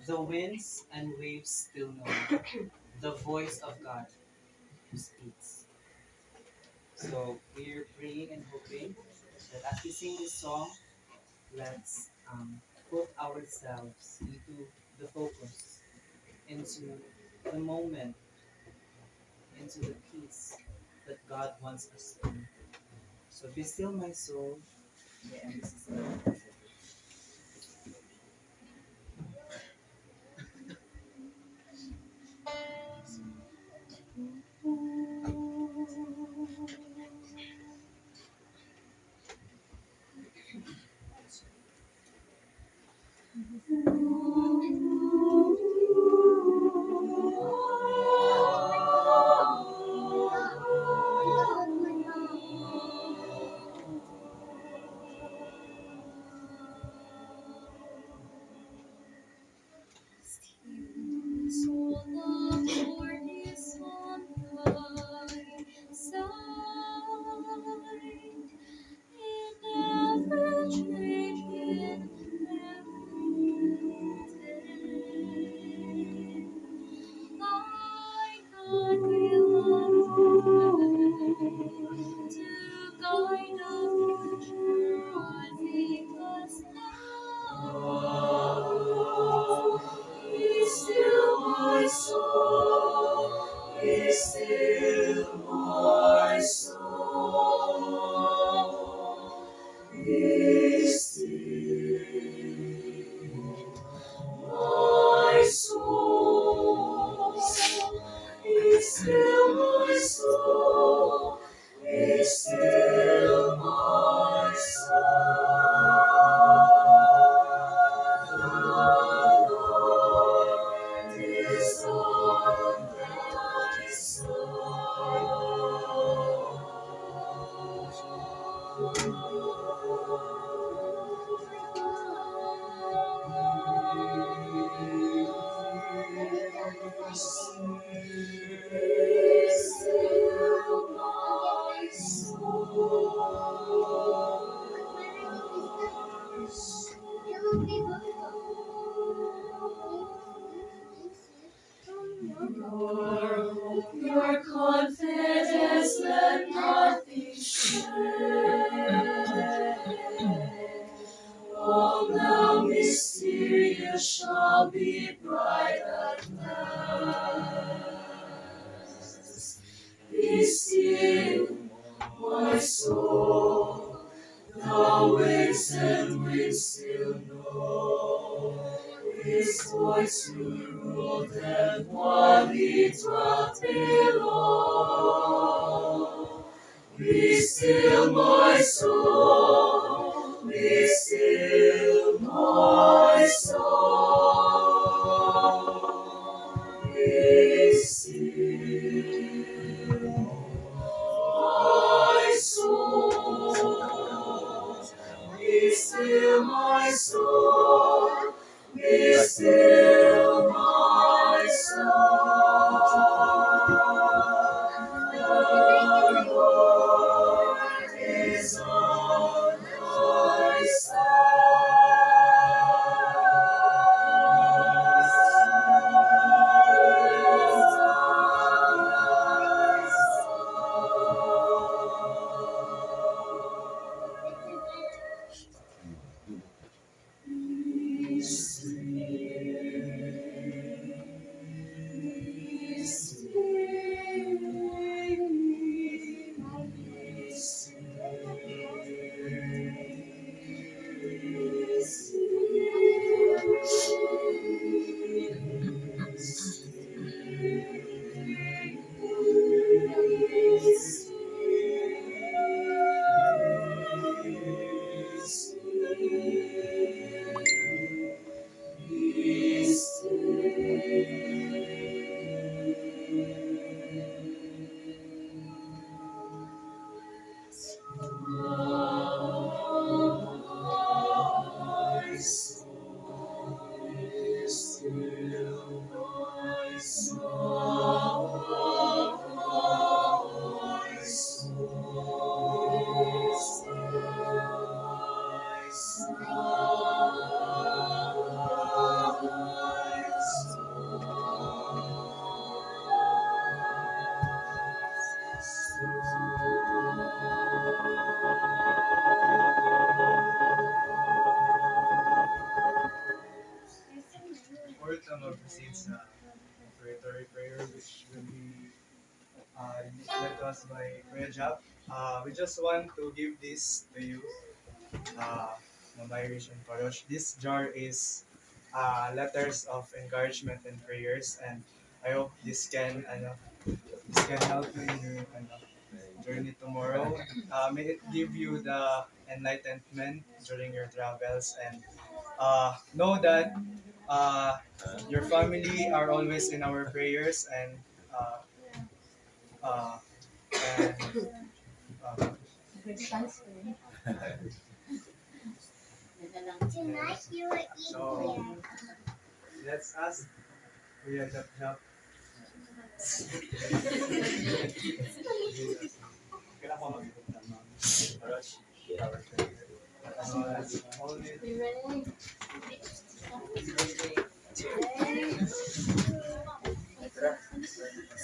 The winds and waves still know the voice of God who speaks. So we're praying and hoping that as we sing this song, let's put ourselves into the focus, into the moment, into the peace that God wants us to. So be still, my soul. And this is the So the Lord is on thy side, in every changing every day. Thy God will uphold to guide our future with us now. Be still, my soul. Be still, my soul. Be still, my soul. Be still, my soul. Be still, my soul. The Lord is on thy side. Be still, my soul. Your confidence, let nothing shake. All now mysterious shall be bright at last. Be still, my soul. The waves and winds still know His voice who ruled and while He dwelt below. Be still, my soul. Be still, my soul. Be still, my soul. Be still, my soul. Be still, my soul. The Lord is on thy side. na mag-proceed sa preparatory prayer which will be led to us by Kuya Jap. We just want to give this to you, Mama Irish and Parosh. This jar is letters of encouragement and prayers, and I hope this can help you in your journey tomorrow. May it give you the enlightenment during your travels, and know that uh, your family are always in our prayers, uh, uh, and Tonight you will eat so here. let's ask Kuya Jap Jap. Kailan ko mag-ikot na mga Parosh, our prayer. As always,